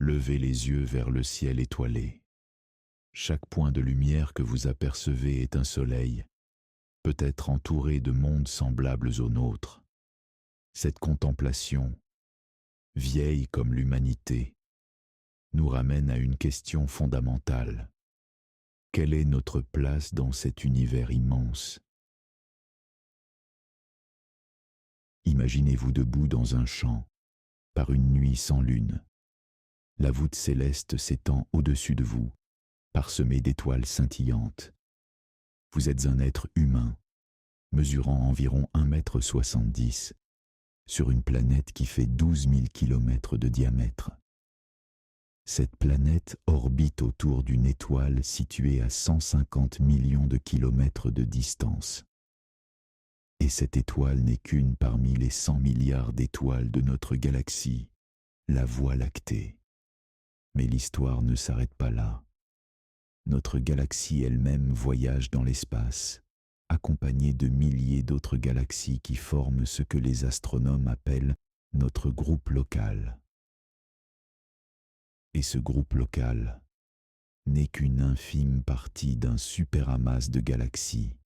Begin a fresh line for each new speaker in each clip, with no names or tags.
levez les yeux vers le ciel étoilé. Chaque point de lumière que vous apercevez est un soleil, peut-être entouré de mondes semblables aux nôtres. Cette contemplation, vieille comme l'humanité, nous ramène à une question fondamentale. Quelle est notre place dans cet univers immense? Imaginez-vous debout dans un champ, par une nuit sans lune. La voûte céleste s'étend au-dessus de vous, parsemée d'étoiles scintillantes. Vous êtes un être humain, mesurant environ 1,70 m, sur une planète qui fait 12 000 km de diamètre. Cette planète orbite autour d'une étoile située à 150 millions de kilomètres de distance. Et cette étoile n'est qu'une parmi les 100 milliards d'étoiles de notre galaxie, la Voie lactée. Mais l'histoire ne s'arrête pas là. Notre galaxie elle-même voyage dans l'espace, accompagnée de milliers d'autres galaxies qui forment ce que les astronomes appellent notre groupe local. Et ce groupe local n'est qu'une infime partie d'un super amas de galaxies,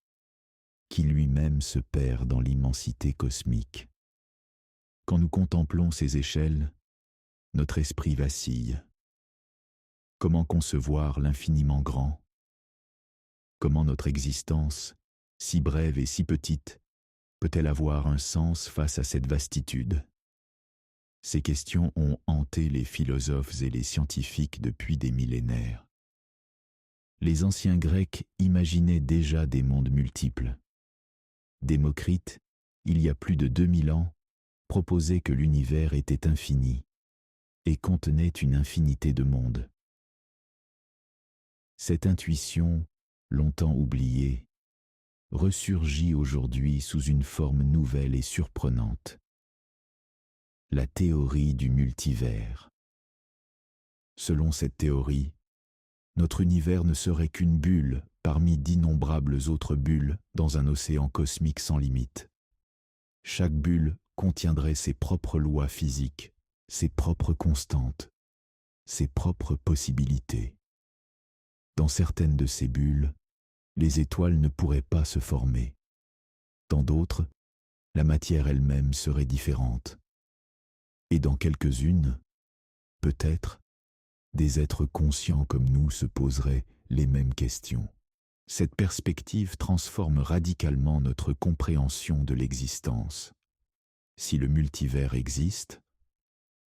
qui lui-même se perd dans l'immensité cosmique. Quand nous contemplons ces échelles, notre esprit vacille. Comment concevoir l'infiniment grand? Comment notre existence, si brève et si petite, peut-elle avoir un sens face à cette vastitude? Ces questions ont hanté les philosophes et les scientifiques depuis des millénaires. Les anciens Grecs imaginaient déjà des mondes multiples. Démocrite, il y a plus de 2000 ans, proposait que l'univers était infini et contenait une infinité de mondes. Cette intuition, longtemps oubliée, ressurgit aujourd'hui sous une forme nouvelle et surprenante. La théorie du multivers. Selon cette théorie, notre univers ne serait qu'une bulle parmi d'innombrables autres bulles dans un océan cosmique sans limite. Chaque bulle contiendrait ses propres lois physiques, ses propres constantes, ses propres possibilités. Dans certaines de ces bulles, les étoiles ne pourraient pas se former. Dans d'autres, la matière elle-même serait différente. Et dans quelques-unes, peut-être, des êtres conscients comme nous se poseraient les mêmes questions. Cette perspective transforme radicalement notre compréhension de l'existence. Si le multivers existe,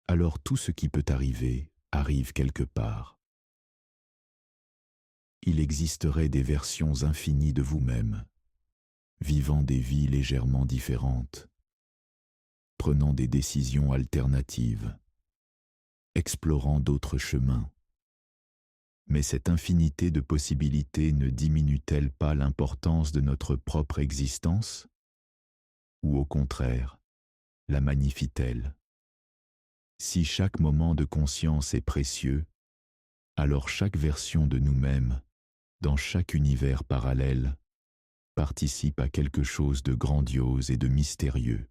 alors tout ce qui peut arriver arrive quelque part. Il existerait des versions infinies de vous-même, vivant des vies légèrement différentes, prenant des décisions alternatives, explorant d'autres chemins. Mais cette infinité de possibilités ne diminue-t-elle pas l'importance de notre propre existence? Ou au contraire, la magnifie-t-elle? Si chaque moment de conscience est précieux, alors chaque version de nous-mêmes, dans chaque univers parallèle, participe à quelque chose de grandiose et de mystérieux.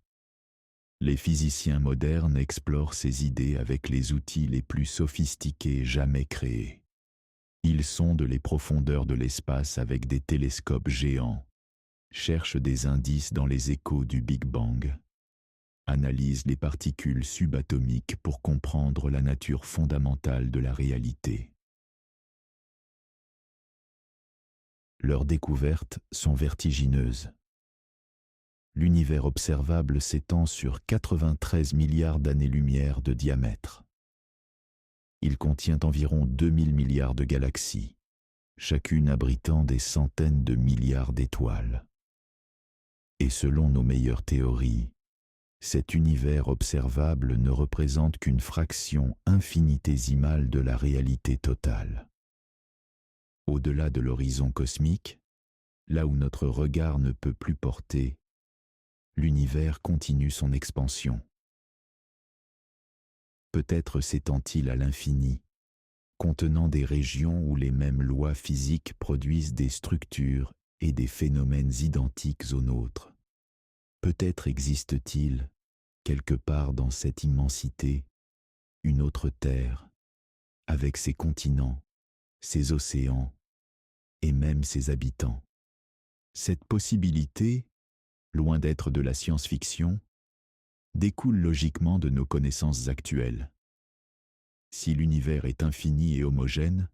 Les physiciens modernes explorent ces idées avec les outils les plus sophistiqués jamais créés. Ils sondent les profondeurs de l'espace avec des télescopes géants, cherchent des indices dans les échos du Big Bang, analysent les particules subatomiques pour comprendre la nature fondamentale de la réalité. Leurs découvertes sont vertigineuses. L'univers observable s'étend sur 93 milliards d'années-lumière de diamètre. Il contient environ 2000 milliards de galaxies, chacune abritant des centaines de milliards d'étoiles. Et selon nos meilleures théories, cet univers observable ne représente qu'une fraction infinitésimale de la réalité totale. Au-delà de l'horizon cosmique, là où notre regard ne peut plus porter, l'univers continue son expansion. Peut-être s'étend-il à l'infini, contenant des régions où les mêmes lois physiques produisent des structures et des phénomènes identiques aux nôtres. Peut-être existe-t-il, quelque part dans cette immensité, une autre terre, avec ses continents, ses océans et même ses habitants. Cette possibilité, loin d'être de la science-fiction, découle logiquement de nos connaissances actuelles. Si l'univers est infini et homogène,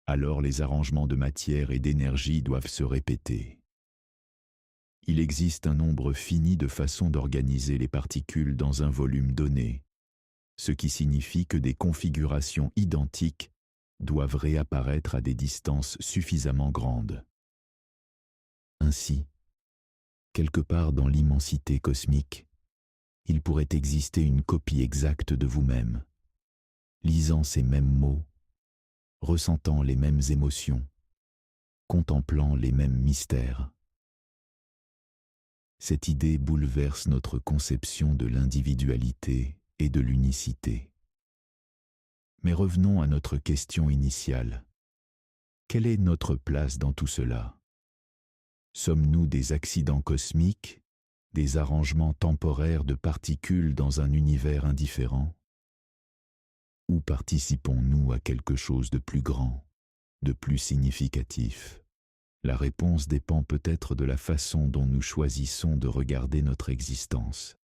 alors les arrangements de matière et d'énergie doivent se répéter. Il existe un nombre fini de façons d'organiser les particules dans un volume donné, ce qui signifie que des configurations identiques doivent réapparaître à des distances suffisamment grandes. Ainsi, quelque part dans l'immensité cosmique, il pourrait exister une copie exacte de vous-même, lisant ces mêmes mots, ressentant les mêmes émotions, contemplant les mêmes mystères. Cette idée bouleverse notre conception de l'individualité et de l'unicité. Mais revenons à notre question initiale. Quelle est notre place dans tout cela? Sommes-nous des accidents cosmiques, des arrangements temporaires de particules dans un univers indifférent? Ou participons-nous à quelque chose de plus grand, de plus significatif? La réponse dépend peut-être de la façon dont nous choisissons de regarder notre existence.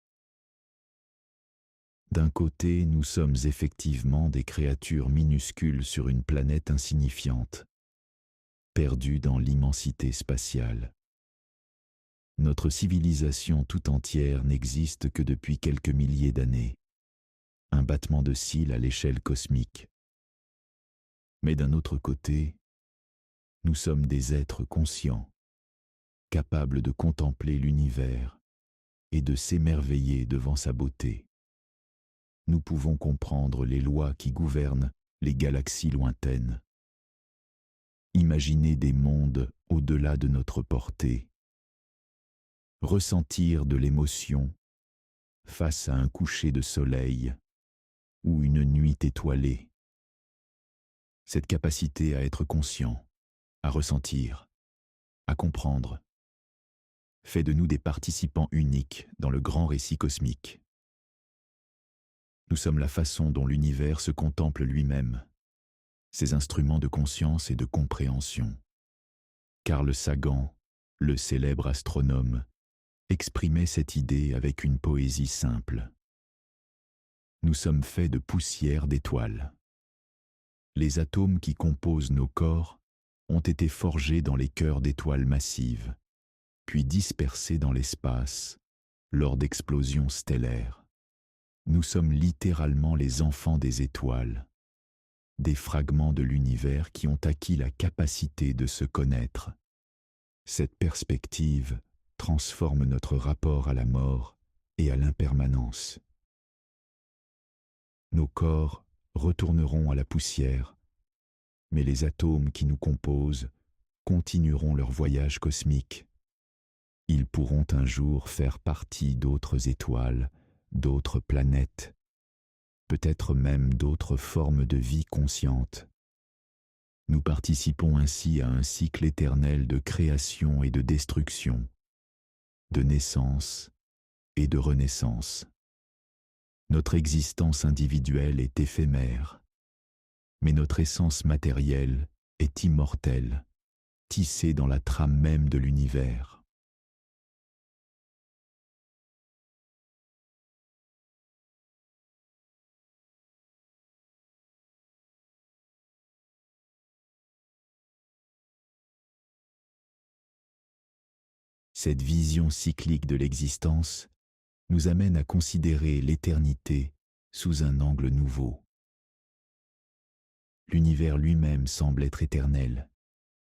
D'un côté, nous sommes effectivement des créatures minuscules sur une planète insignifiante, perdues dans l'immensité spatiale. Notre civilisation tout entière n'existe que depuis quelques milliers d'années, un battement de cils à l'échelle cosmique. Mais d'un autre côté, nous sommes des êtres conscients, capables de contempler l'univers et de s'émerveiller devant sa beauté. Nous pouvons comprendre les lois qui gouvernent les galaxies lointaines, imaginer des mondes au-delà de notre portée, ressentir de l'émotion face à un coucher de soleil ou une nuit étoilée. Cette capacité à être conscient, à ressentir, à comprendre, fait de nous des participants uniques dans le grand récit cosmique. Nous sommes la façon dont l'univers se contemple lui-même, ses instruments de conscience et de compréhension. Carl Sagan, le célèbre astronome, exprimait cette idée avec une poésie simple. Nous sommes faits de poussière d'étoiles. Les atomes qui composent nos corps ont été forgés dans les cœurs d'étoiles massives, puis dispersés dans l'espace lors d'explosions stellaires. Nous sommes littéralement les enfants des étoiles, des fragments de l'univers qui ont acquis la capacité de se connaître. Cette perspective transforme notre rapport à la mort et à l'impermanence. Nos corps retourneront à la poussière, mais les atomes qui nous composent continueront leur voyage cosmique. Ils pourront un jour faire partie d'autres étoiles, d'autres planètes, peut-être même d'autres formes de vie consciente. Nous participons ainsi à un cycle éternel de création et de destruction, de naissance et de renaissance. Notre existence individuelle est éphémère, mais notre essence matérielle est immortelle, tissée dans la trame même de l'univers. Cette vision cyclique de l'existence nous amène à considérer l'éternité sous un angle nouveau. L'univers lui-même semble être éternel,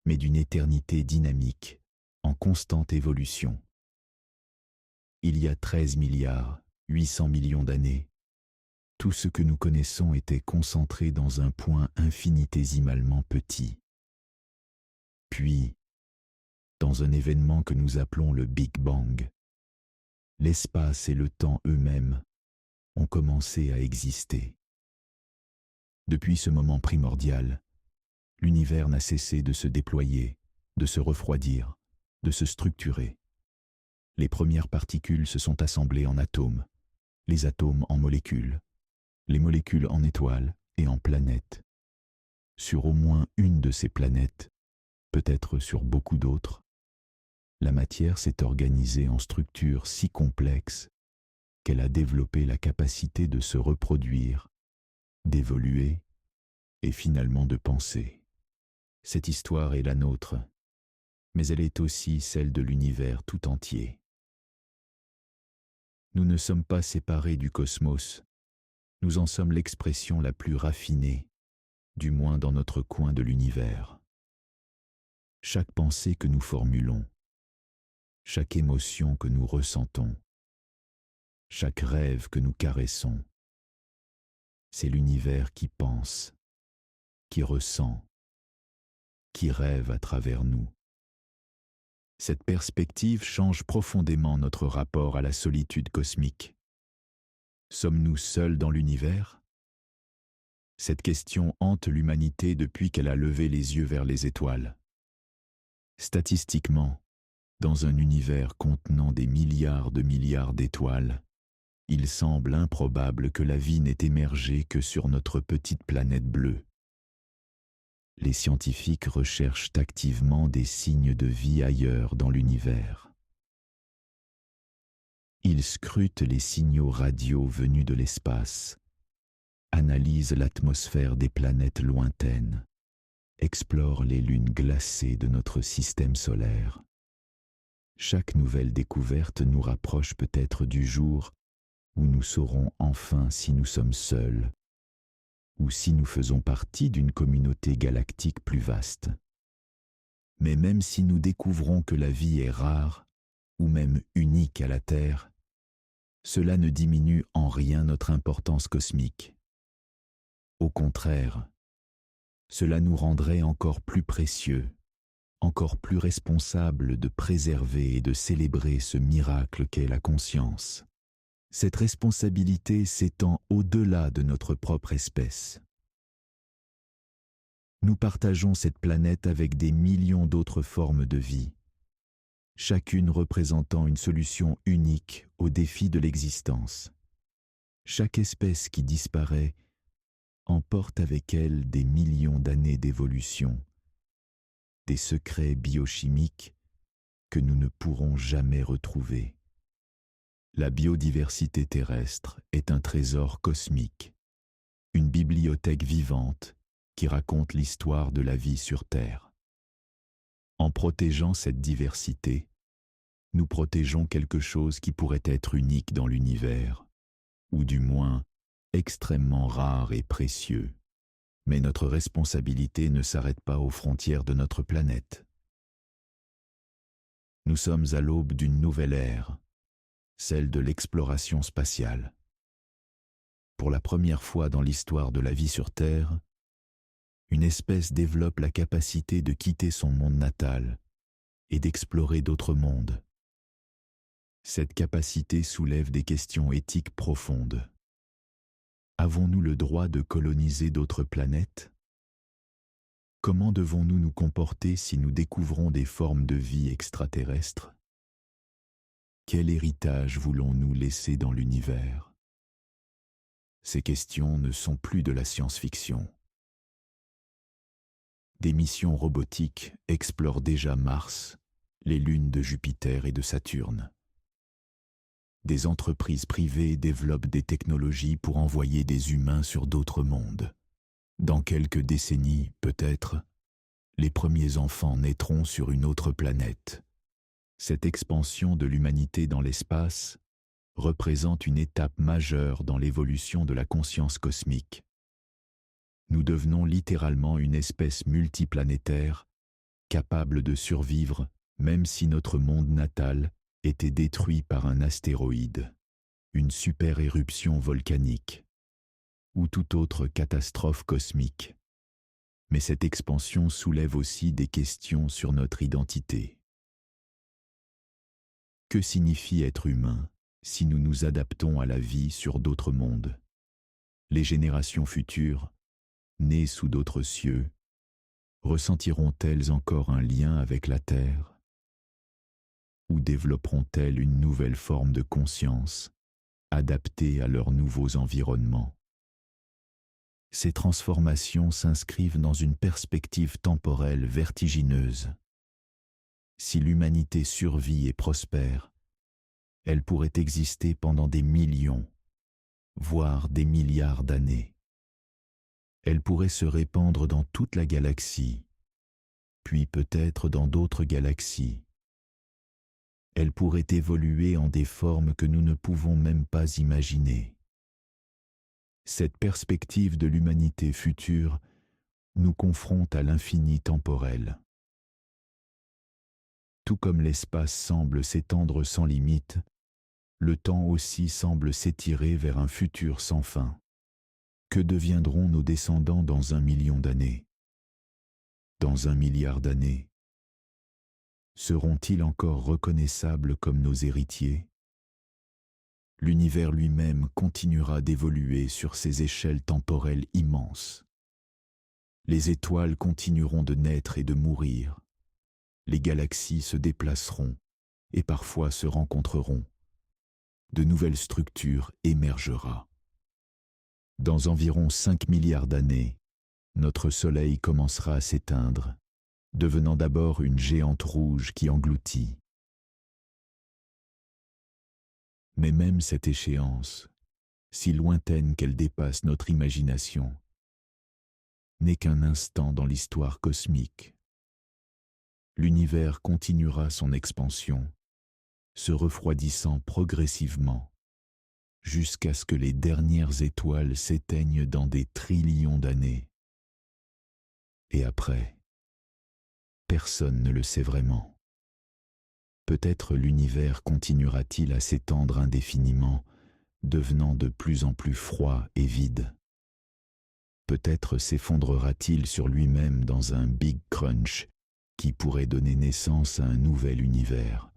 mais d'une éternité dynamique, en constante évolution. Il y a 13,8 milliards d'années, tout ce que nous connaissons était concentré dans un point infinitésimalement petit. Puis, dans un événement que nous appelons le Big Bang, l'espace et le temps eux-mêmes ont commencé à exister. Depuis ce moment primordial, l'univers n'a cessé de se déployer, de se refroidir, de se structurer. Les premières particules se sont assemblées en atomes, les atomes en molécules, les molécules en étoiles et en planètes, sur au moins une de ces planètes, peut-être sur beaucoup d'autres, la matière s'est organisée en structures si complexes qu'elle a développé la capacité de se reproduire, d'évoluer et finalement de penser. Cette histoire est la nôtre, mais elle est aussi celle de l'univers tout entier. Nous ne sommes pas séparés du cosmos, nous en sommes l'expression la plus raffinée, du moins dans notre coin de l'univers. Chaque pensée que nous formulons, chaque émotion que nous ressentons, chaque rêve que nous caressons, c'est l'univers qui pense, qui ressent, qui rêve à travers nous. Cette perspective change profondément notre rapport à la solitude cosmique. Sommes-nous seuls dans l'univers? Cette question hante l'humanité depuis qu'elle a levé les yeux vers les étoiles. Statistiquement, dans un univers contenant des milliards d'étoiles, il semble improbable que la vie n'ait émergé que sur notre petite planète bleue. Les scientifiques recherchent activement des signes de vie ailleurs dans l'univers. Ils scrutent les signaux radio venus de l'espace, analysent l'atmosphère des planètes lointaines, explorent les lunes glacées de notre système solaire. Chaque nouvelle découverte nous rapproche peut-être du jour où nous saurons enfin si nous sommes seuls ou si nous faisons partie d'une communauté galactique plus vaste. Mais même si nous découvrons que la vie est rare, ou même unique à la Terre, cela ne diminue en rien notre importance cosmique. Au contraire, cela nous rendrait encore plus précieux, encore plus responsables de préserver et de célébrer ce miracle qu'est la conscience. Cette responsabilité s'étend au-delà de notre propre espèce. Nous partageons cette planète avec des millions d'autres formes de vie, chacune représentant une solution unique au défi de l'existence. Chaque espèce qui disparaît emporte avec elle des millions d'années d'évolution, des secrets biochimiques que nous ne pourrons jamais retrouver. La biodiversité terrestre est un trésor cosmique, une bibliothèque vivante qui raconte l'histoire de la vie sur Terre. En protégeant cette diversité, nous protégeons quelque chose qui pourrait être unique dans l'univers, ou du moins extrêmement rare et précieux. Mais notre responsabilité ne s'arrête pas aux frontières de notre planète. Nous sommes à l'aube d'une nouvelle ère, celle de l'exploration spatiale. Pour la première fois dans l'histoire de la vie sur Terre, une espèce développe la capacité de quitter son monde natal et d'explorer d'autres mondes. Cette capacité soulève des questions éthiques profondes. Avons-nous le droit de coloniser d'autres planètes? Comment devons-nous nous comporter si nous découvrons des formes de vie extraterrestres? Quel héritage voulons-nous laisser dans l'univers? Ces questions ne sont plus de la science-fiction. Des missions robotiques explorent déjà Mars, les lunes de Jupiter et de Saturne. Des entreprises privées développent des technologies pour envoyer des humains sur d'autres mondes. Dans quelques décennies, peut-être, les premiers enfants naîtront sur une autre planète. Cette expansion de l'humanité dans l'espace représente une étape majeure dans l'évolution de la conscience cosmique. Nous devenons littéralement une espèce multiplanétaire, capable de survivre même si notre monde natal était détruit par un astéroïde, une super-éruption volcanique ou toute autre catastrophe cosmique. Mais cette expansion soulève aussi des questions sur notre identité. Que signifie être humain si nous nous adaptons à la vie sur d'autres mondes? Les générations futures, nées sous d'autres cieux, ressentiront-elles encore un lien avec la Terre? Ou développeront-elles une nouvelle forme de conscience, adaptée à leurs nouveaux environnements? Ces transformations s'inscrivent dans une perspective temporelle vertigineuse. Si l'humanité survit et prospère, elle pourrait exister pendant des millions, voire des milliards d'années. Elle pourrait se répandre dans toute la galaxie, puis peut-être dans d'autres galaxies. Elle pourrait évoluer en des formes que nous ne pouvons même pas imaginer. Cette perspective de l'humanité future nous confronte à l'infini temporel. Tout comme l'espace semble s'étendre sans limite, le temps aussi semble s'étirer vers un futur sans fin. Que deviendront nos descendants dans 1 million d'années? Dans 1 milliard d'années? Seront-ils encore reconnaissables comme nos héritiers? L'univers lui-même continuera d'évoluer sur ces échelles temporelles immenses. Les étoiles continueront de naître et de mourir. Les galaxies se déplaceront et parfois se rencontreront. De nouvelles structures émergeront. Dans environ 5 milliards d'années, notre Soleil commencera à s'éteindre, devenant d'abord une géante rouge qui engloutit. Mais même cette échéance, si lointaine qu'elle dépasse notre imagination, n'est qu'un instant dans l'histoire cosmique. L'univers continuera son expansion, se refroidissant progressivement, jusqu'à ce que les dernières étoiles s'éteignent dans des trillions d'années. Et après, personne ne le sait vraiment. Peut-être l'univers continuera-t-il à s'étendre indéfiniment, devenant de plus en plus froid et vide. Peut-être s'effondrera-t-il sur lui-même dans un Big Crunch qui pourrait donner naissance à un nouvel univers.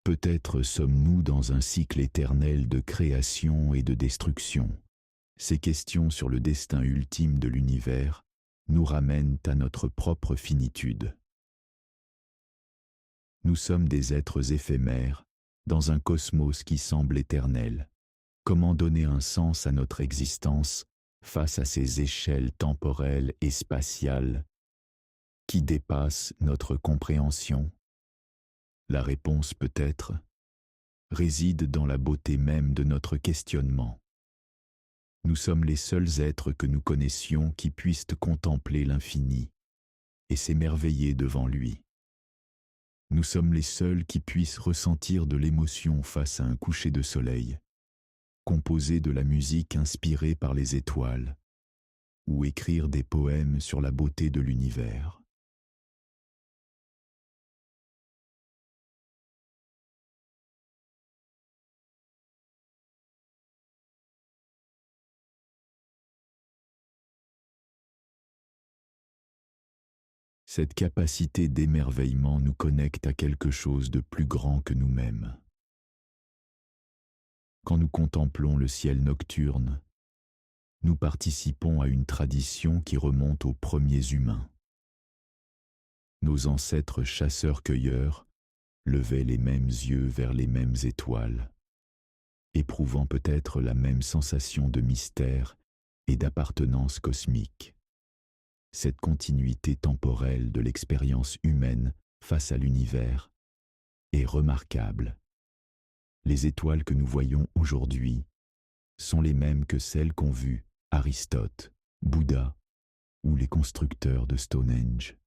Peut-être sommes-nous dans un cycle éternel de création et de destruction. Ces questions sur le destin ultime de l'univers nous ramènent à notre propre finitude. Nous sommes des êtres éphémères, dans un cosmos qui semble éternel. Comment donner un sens à notre existence face à ces échelles temporelles et spatiales qui dépassent notre compréhension? La réponse peut-être réside dans la beauté même de notre questionnement. Nous sommes les seuls êtres que nous connaissions qui puissent contempler l'infini et s'émerveiller devant lui. Nous sommes les seuls qui puissent ressentir de l'émotion face à un coucher de soleil, composer de la musique inspirée par les étoiles, ou écrire des poèmes sur la beauté de l'univers. Cette capacité d'émerveillement nous connecte à quelque chose de plus grand que nous-mêmes. Quand nous contemplons le ciel nocturne, nous participons à une tradition qui remonte aux premiers humains. Nos ancêtres chasseurs-cueilleurs levaient les mêmes yeux vers les mêmes étoiles, éprouvant peut-être la même sensation de mystère et d'appartenance cosmique. Cette continuité temporelle de l'expérience humaine face à l'univers est remarquable. Les étoiles que nous voyons aujourd'hui sont les mêmes que celles qu'ont vues Aristote, Bouddha ou les constructeurs de Stonehenge.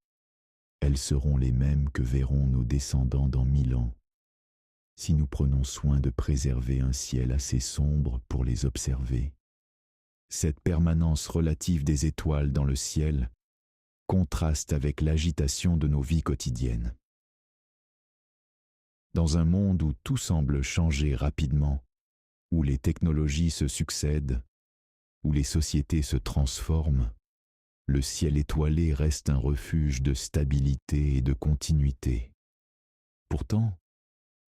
Elles seront les mêmes que verront nos descendants dans 1000 ans, si nous prenons soin de préserver un ciel assez sombre pour les observer. Cette permanence relative des étoiles dans le ciel contraste avec l'agitation de nos vies quotidiennes. Dans un monde où tout semble changer rapidement, où les technologies se succèdent, où les sociétés se transforment, le ciel étoilé reste un refuge de stabilité et de continuité. Pourtant,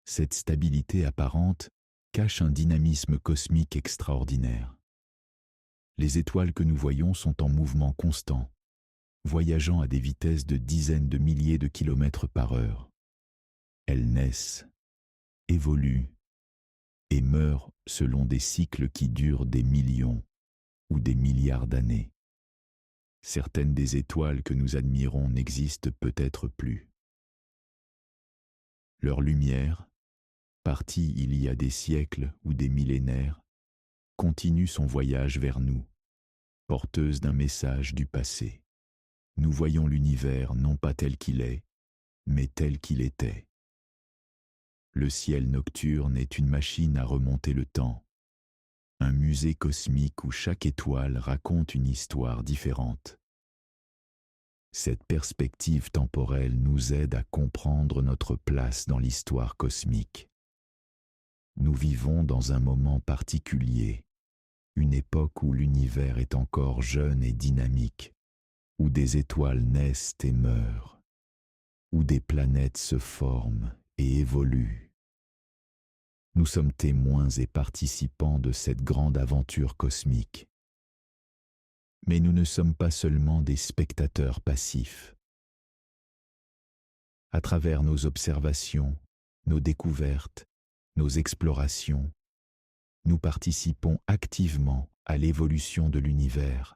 cette stabilité apparente cache un dynamisme cosmique extraordinaire. Les étoiles que nous voyons sont en mouvement constant, voyageant à des vitesses de dizaines de milliers de kilomètres par heure. Elles naissent, évoluent et meurent selon des cycles qui durent des millions ou des milliards d'années. Certaines des étoiles que nous admirons n'existent peut-être plus. Leur lumière, partie il y a des siècles ou des millénaires, continue son voyage vers nous, porteuse d'un message du passé. Nous voyons l'univers non pas tel qu'il est, mais tel qu'il était. Le ciel nocturne est une machine à remonter le temps, un musée cosmique où chaque étoile raconte une histoire différente. Cette perspective temporelle nous aide à comprendre notre place dans l'histoire cosmique. Nous vivons dans un moment particulier, une époque où l'univers est encore jeune et dynamique, où des étoiles naissent et meurent, où des planètes se forment et évoluent. Nous sommes témoins et participants de cette grande aventure cosmique. Mais nous ne sommes pas seulement des spectateurs passifs. À travers nos observations, nos découvertes, nos explorations, nous participons activement à l'évolution de l'univers.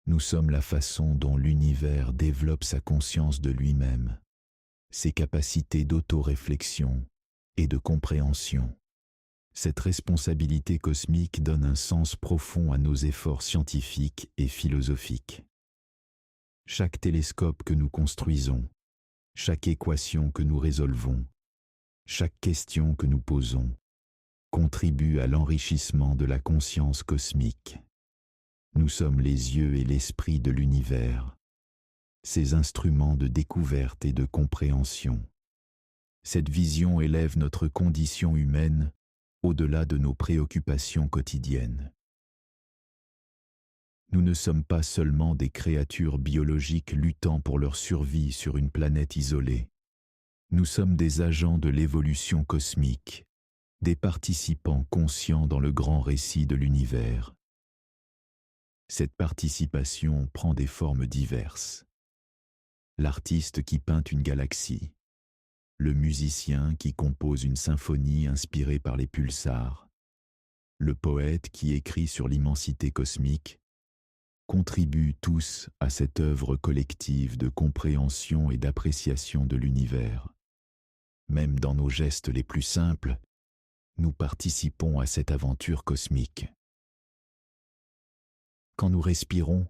Nous sommes la façon dont l'univers développe sa conscience de lui-même, ses capacités d'autoréflexion et de compréhension. Cette responsabilité cosmique donne un sens profond à nos efforts scientifiques et philosophiques. Chaque télescope que nous construisons, chaque équation que nous résolvons, chaque question que nous posons, contribue à l'enrichissement de la conscience cosmique. Nous sommes les yeux et l'esprit de l'univers, ces instruments de découverte et de compréhension. Cette vision élève notre condition humaine au-delà de nos préoccupations quotidiennes. Nous ne sommes pas seulement des créatures biologiques luttant pour leur survie sur une planète isolée. Nous sommes des agents de l'évolution cosmique, des participants conscients dans le grand récit de l'univers. Cette participation prend des formes diverses. L'artiste qui peint une galaxie, le musicien qui compose une symphonie inspirée par les pulsars, le poète qui écrit sur l'immensité cosmique, contribuent tous à cette œuvre collective de compréhension et d'appréciation de l'univers. Même dans nos gestes les plus simples, nous participons à cette aventure cosmique. Quand nous respirons,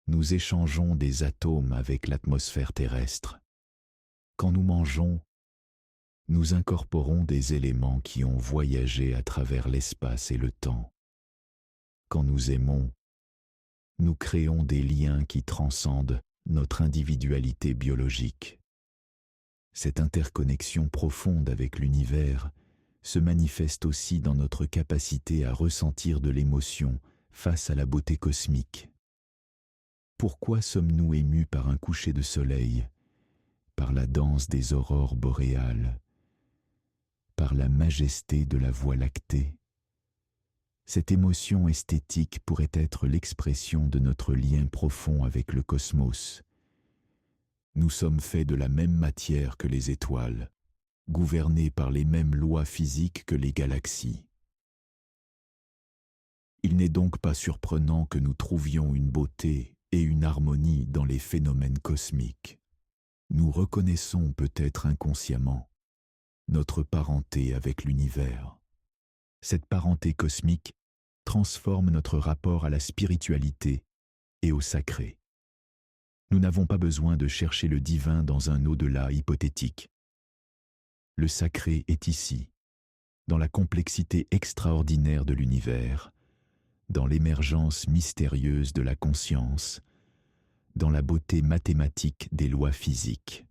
nous échangeons des atomes avec l'atmosphère terrestre. Quand nous mangeons, nous incorporons des éléments qui ont voyagé à travers l'espace et le temps. Quand nous aimons, nous créons des liens qui transcendent notre individualité biologique. Cette interconnexion profonde avec l'univers se manifeste aussi dans notre capacité à ressentir de l'émotion face à la beauté cosmique. Pourquoi sommes-nous émus par un coucher de soleil, par la danse des aurores boréales, par la majesté de la Voie lactée? Cette émotion esthétique pourrait être l'expression de notre lien profond avec le cosmos. Nous sommes faits de la même matière que les étoiles, gouvernés par les mêmes lois physiques que les galaxies. Il n'est donc pas surprenant que nous trouvions une beauté et une harmonie dans les phénomènes cosmiques. Nous reconnaissons peut-être inconsciemment notre parenté avec l'univers. Cette parenté cosmique transforme notre rapport à la spiritualité et au sacré. Nous n'avons pas besoin de chercher le divin dans un au-delà hypothétique. Le sacré est ici, dans la complexité extraordinaire de l'univers, dans l'émergence mystérieuse de la conscience, dans la beauté mathématique des lois physiques.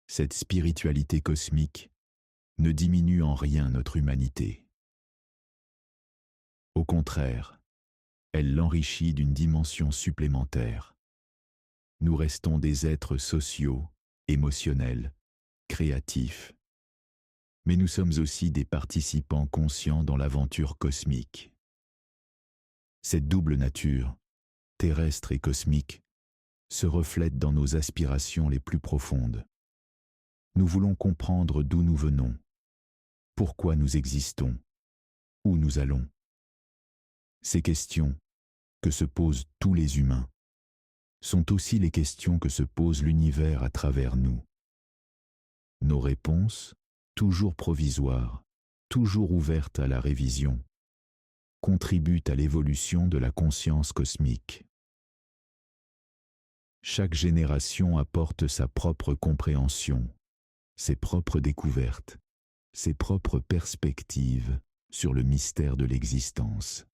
Cette spiritualité cosmique ne diminue en rien notre humanité. Au contraire, elle l'enrichit d'une dimension supplémentaire. Nous restons des êtres sociaux, émotionnels, créatifs, mais nous sommes aussi des participants conscients dans l'aventure cosmique. Cette double nature, terrestre et cosmique, se reflète dans nos aspirations les plus profondes. Nous voulons comprendre d'où nous venons, pourquoi nous existons, où nous allons. Ces questions, que se posent tous les humains sont aussi les questions que se pose l'univers à travers nous. Nos réponses, toujours provisoires, toujours ouvertes à la révision, contribuent à l'évolution de la conscience cosmique. Chaque génération apporte sa propre compréhension, ses propres découvertes, ses propres perspectives sur le mystère de l'existence.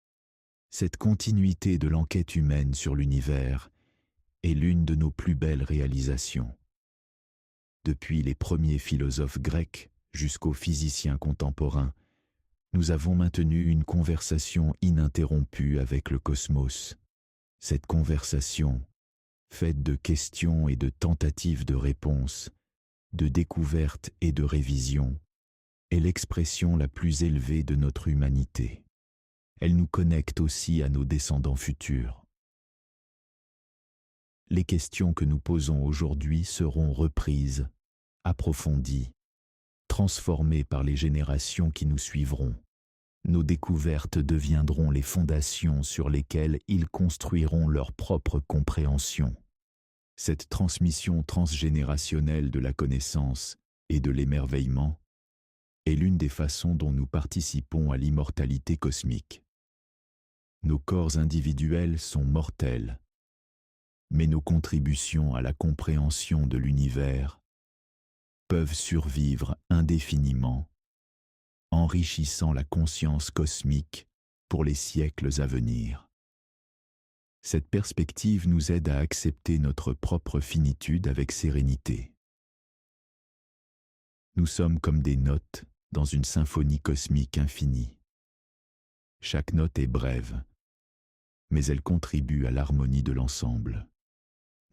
Cette continuité de l'enquête humaine sur l'univers est l'une de nos plus belles réalisations. Depuis les premiers philosophes grecs jusqu'aux physiciens contemporains, nous avons maintenu une conversation ininterrompue avec le cosmos. Cette conversation, faite de questions et de tentatives de réponses, de découvertes et de révisions, est l'expression la plus élevée de notre humanité. Elle nous connecte aussi à nos descendants futurs. Les questions que nous posons aujourd'hui seront reprises, approfondies, transformées par les générations qui nous suivront. Nos découvertes deviendront les fondations sur lesquelles ils construiront leur propre compréhension. Cette transmission transgénérationnelle de la connaissance et de l'émerveillement est l'une des façons dont nous participons à l'immortalité cosmique. Nos corps individuels sont mortels, mais nos contributions à la compréhension de l'univers peuvent survivre indéfiniment, enrichissant la conscience cosmique pour les siècles à venir. Cette perspective nous aide à accepter notre propre finitude avec sérénité. Nous sommes comme des notes dans une symphonie cosmique infinie. Chaque note est brève, mais elle contribue à l'harmonie de l'ensemble.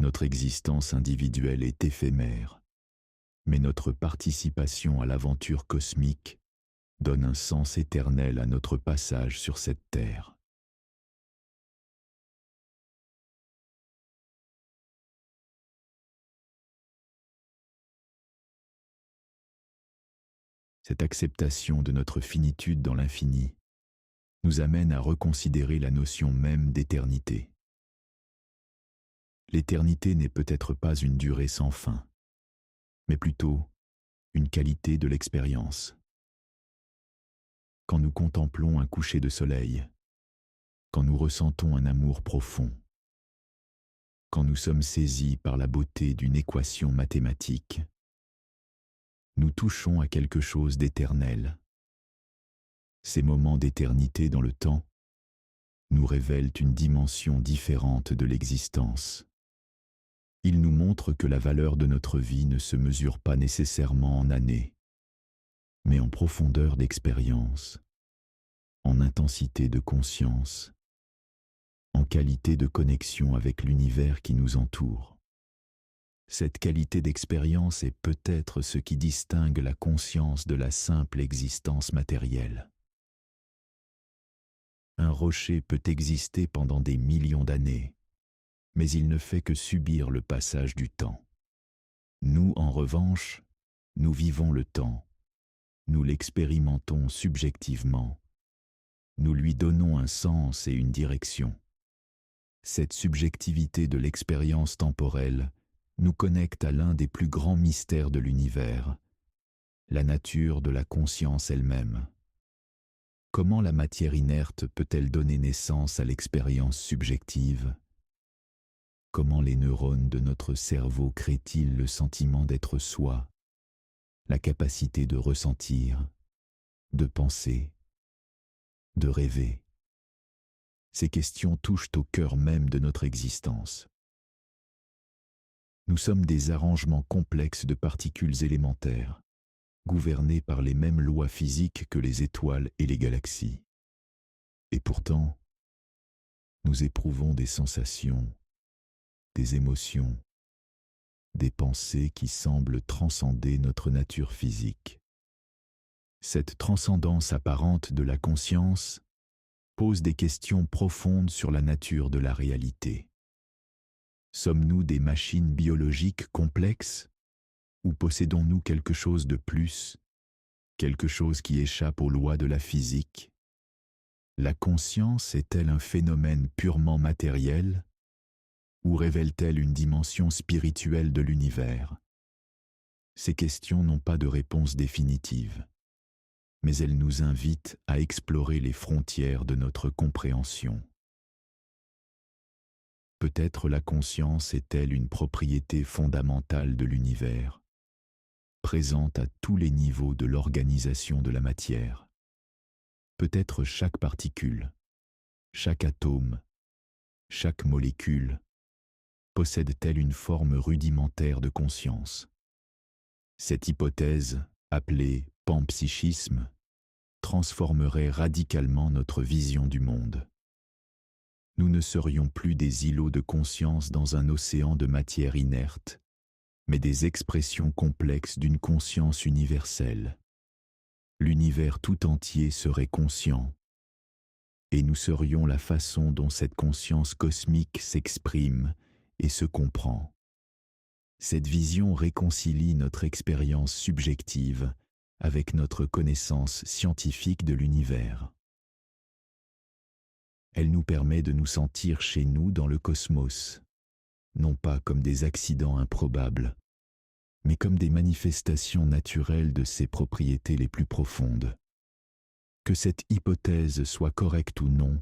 Notre existence individuelle est éphémère, mais notre participation à l'aventure cosmique donne un sens éternel à notre passage sur cette terre. Cette acceptation de notre finitude dans l'infini nous amène à reconsidérer la notion même d'éternité. L'éternité n'est peut-être pas une durée sans fin, mais plutôt une qualité de l'expérience. Quand nous contemplons un coucher de soleil, quand nous ressentons un amour profond, quand nous sommes saisis par la beauté d'une équation mathématique, nous touchons à quelque chose d'éternel. Ces moments d'éternité dans le temps nous révèlent une dimension différente de l'existence. Ils nous montrent que la valeur de notre vie ne se mesure pas nécessairement en années, mais en profondeur d'expérience, en intensité de conscience, en qualité de connexion avec l'univers qui nous entoure. Cette qualité d'expérience est peut-être ce qui distingue la conscience de la simple existence matérielle. Un rocher peut exister pendant des millions d'années, mais il ne fait que subir le passage du temps. Nous, en revanche, nous vivons le temps, nous l'expérimentons subjectivement, nous lui donnons un sens et une direction. Cette subjectivité de l'expérience temporelle nous connecte à l'un des plus grands mystères de l'univers, la nature de la conscience elle-même. Comment la matière inerte peut-elle donner naissance à l'expérience subjective ? Comment les neurones de notre cerveau créent-ils le sentiment d'être soi, la capacité de ressentir, de penser, de rêver ? Ces questions touchent au cœur même de notre existence. Nous sommes des arrangements complexes de particules élémentaires, gouvernés par les mêmes lois physiques que les étoiles et les galaxies. Et pourtant, nous éprouvons des sensations, des émotions, des pensées qui semblent transcender notre nature physique. Cette transcendance apparente de la conscience pose des questions profondes sur la nature de la réalité. Sommes-nous des machines biologiques complexes ou possédons-nous quelque chose de plus, quelque chose qui échappe aux lois de la physique ? La conscience est-elle un phénomène purement matériel ou révèle-t-elle une dimension spirituelle de l'univers? Ces questions n'ont pas de réponse définitive, mais elles nous invitent à explorer les frontières de notre compréhension. Peut-être la conscience est-elle une propriété fondamentale de l'univers, présente à tous les niveaux de l'organisation de la matière. Peut-être chaque particule, chaque atome, chaque molécule possède-t-elle une forme rudimentaire de conscience. Cette hypothèse, appelée panpsychisme, transformerait radicalement notre vision du monde. Nous ne serions plus des îlots de conscience dans un océan de matière inerte, mais des expressions complexes d'une conscience universelle. L'univers tout entier serait conscient, et nous serions la façon dont cette conscience cosmique s'exprime et se comprend. Cette vision réconcilie notre expérience subjective avec notre connaissance scientifique de l'univers. Elle nous permet de nous sentir chez nous dans le cosmos, non pas comme des accidents improbables, mais comme des manifestations naturelles de ses propriétés les plus profondes. Que cette hypothèse soit correcte ou non,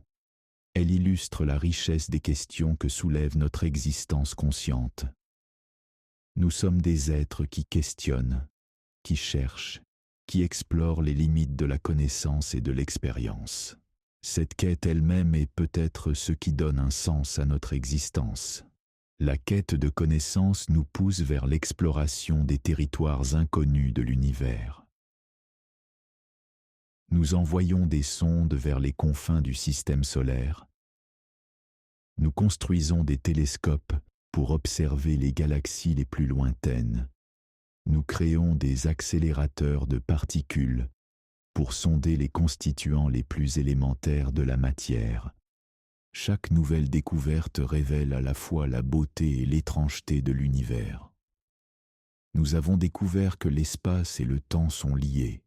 elle illustre la richesse des questions que soulève notre existence consciente. Nous sommes des êtres qui questionnent, qui cherchent, qui explorent les limites de la connaissance et de l'expérience. Cette quête elle-même est peut-être ce qui donne un sens à notre existence. La quête de connaissance nous pousse vers l'exploration des territoires inconnus de l'univers. Nous envoyons des sondes vers les confins du système solaire. Nous construisons des télescopes pour observer les galaxies les plus lointaines. Nous créons des accélérateurs de particules pour sonder les constituants les plus élémentaires de la matière. Chaque nouvelle découverte révèle à la fois la beauté et l'étrangeté de l'univers. Nous avons découvert que l'espace et le temps sont liés,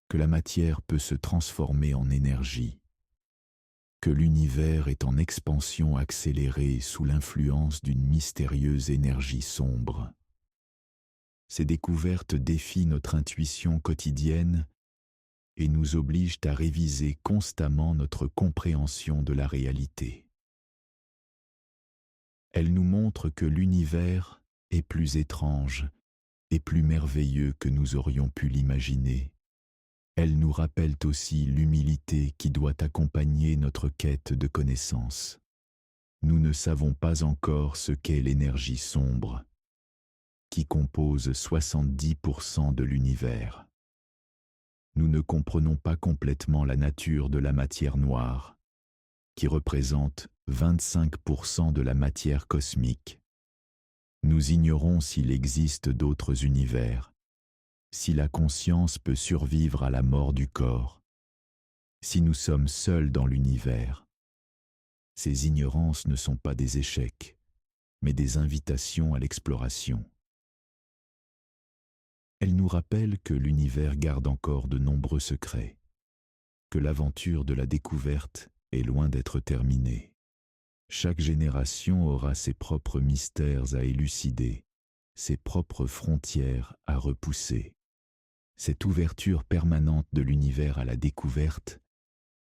que la matière peut se transformer en énergie, que l'univers est en expansion accélérée sous l'influence d'une mystérieuse énergie sombre. Ces découvertes défient notre intuition quotidienne et nous obligent à réviser constamment notre compréhension de la réalité. Elles nous montrent que l'univers est plus étrange et plus merveilleux que nous aurions pu l'imaginer. Elles nous rappellent aussi l'humilité qui doit accompagner notre quête de connaissance. Nous ne savons pas encore ce qu'est l'énergie sombre, qui compose 70% de l'univers. Nous ne comprenons pas complètement la nature de la matière noire, qui représente 25% de la matière cosmique. Nous ignorons s'il existe d'autres univers, si la conscience peut survivre à la mort du corps, si nous sommes seuls dans l'univers. Ces ignorances ne sont pas des échecs, mais des invitations à l'exploration. Elles nous rappellent que l'univers garde encore de nombreux secrets, que l'aventure de la découverte est loin d'être terminée. Chaque génération aura ses propres mystères à élucider, ses propres frontières à repousser. Cette ouverture permanente de l'univers à la découverte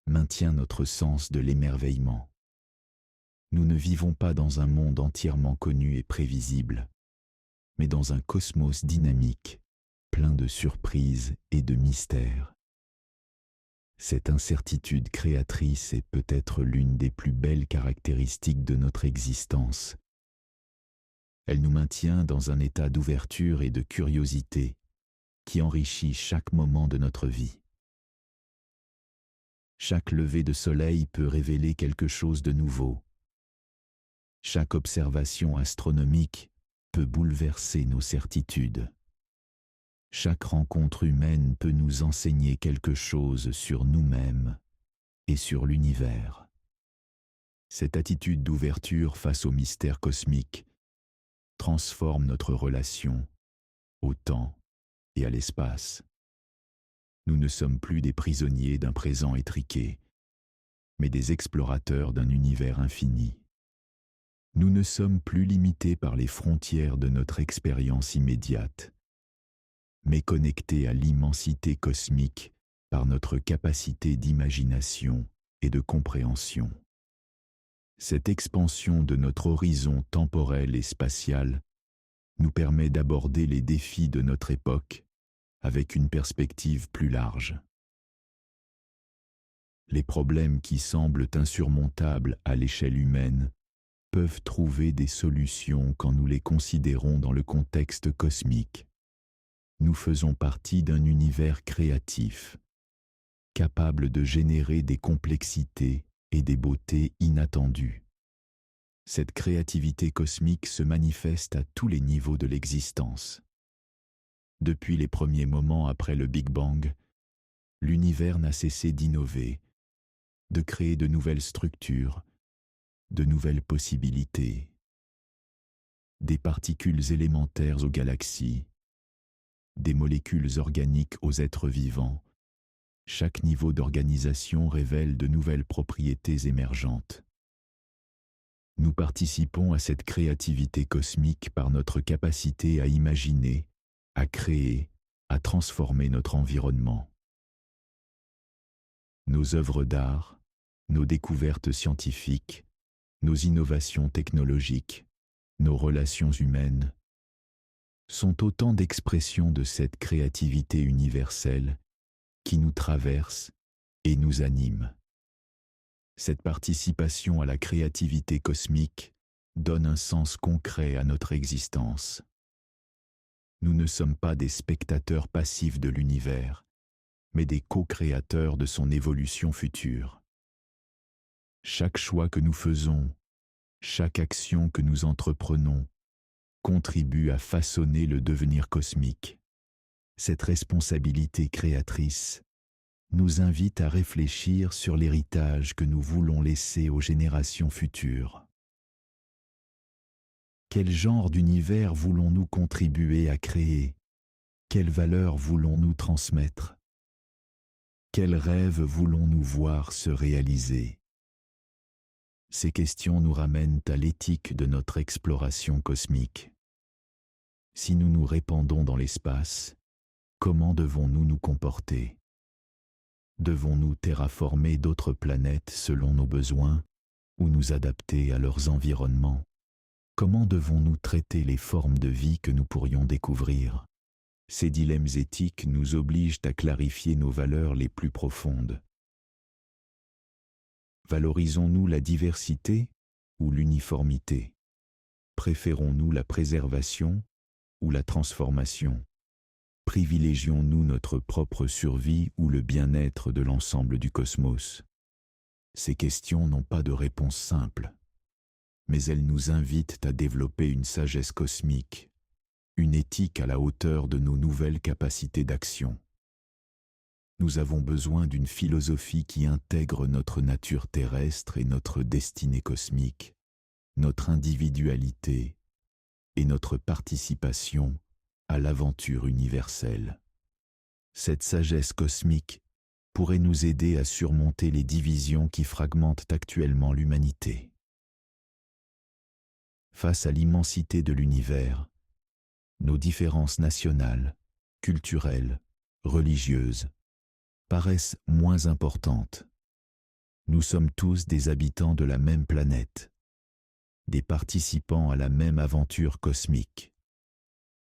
maintient notre sens de l'émerveillement. Nous ne vivons pas dans un monde entièrement connu et prévisible, mais dans un cosmos dynamique, plein de surprises et de mystères. Cette incertitude créatrice est peut-être l'une des plus belles caractéristiques de notre existence. Elle nous maintient dans un état d'ouverture et de curiosité qui enrichit chaque moment de notre vie. Chaque lever de soleil peut révéler quelque chose de nouveau. Chaque observation astronomique peut bouleverser nos certitudes. Chaque rencontre humaine peut nous enseigner quelque chose sur nous-mêmes et sur l'univers. Cette attitude d'ouverture face au mystère cosmique transforme notre relation au temps et à l'espace. Nous ne sommes plus des prisonniers d'un présent étriqué, mais des explorateurs d'un univers infini. Nous ne sommes plus limités par les frontières de notre expérience immédiate, mais connectés à l'immensité cosmique par notre capacité d'imagination et de compréhension. Cette expansion de notre horizon temporel et spatial nous permet d'aborder les défis de notre époque avec une perspective plus large. Les problèmes qui semblent insurmontables à l'échelle humaine peuvent trouver des solutions quand nous les considérons dans le contexte cosmique. Nous faisons partie d'un univers créatif, capable de générer des complexités et des beautés inattendues. Cette créativité cosmique se manifeste à tous les niveaux de l'existence. Depuis les premiers moments après le Big Bang, l'univers n'a cessé d'innover, de créer de nouvelles structures, de nouvelles possibilités. Des particules élémentaires aux galaxies, des molécules organiques aux êtres vivants. Chaque niveau d'organisation révèle de nouvelles propriétés émergentes. Nous participons à cette créativité cosmique par notre capacité à imaginer, à créer, à transformer notre environnement. Nos œuvres d'art, nos découvertes scientifiques, nos innovations technologiques, nos relations humaines sont autant d'expressions de cette créativité universelle qui nous traverse et nous anime. Cette participation à la créativité cosmique donne un sens concret à notre existence. Nous ne sommes pas des spectateurs passifs de l'univers, mais des co-créateurs de son évolution future. Chaque choix que nous faisons, chaque action que nous entreprenons, contribue à façonner le devenir cosmique. Cette responsabilité créatrice nous invite à réfléchir sur l'héritage que nous voulons laisser aux générations futures. Quel genre d'univers voulons-nous contribuer à créer? Quelles valeurs voulons-nous transmettre? Quels rêves voulons-nous voir se réaliser? Ces questions nous ramènent à l'éthique de notre exploration cosmique. Si nous nous répandons dans l'espace, comment devons-nous nous comporter? Devons-nous terraformer d'autres planètes selon nos besoins ou nous adapter à leurs environnements? Comment devons-nous traiter les formes de vie que nous pourrions découvrir? Ces dilemmes éthiques nous obligent à clarifier nos valeurs les plus profondes. Valorisons-nous la diversité ou l'uniformité? Préférons-nous la préservation ou la transformation? Privilégions-nous notre propre survie ou le bien-être de l'ensemble du cosmos? Ces questions n'ont pas de réponse simple, mais elles nous invitent à développer une sagesse cosmique, une éthique à la hauteur de nos nouvelles capacités d'action. Nous avons besoin d'une philosophie qui intègre notre nature terrestre et notre destinée cosmique, notre individualité et notre participation à l'aventure universelle. Cette sagesse cosmique pourrait nous aider à surmonter les divisions qui fragmentent actuellement l'humanité. Face à l'immensité de l'univers, nos différences nationales, culturelles, religieuses, paraissent moins importantes. Nous sommes tous des habitants de la même planète, des participants à la même aventure cosmique.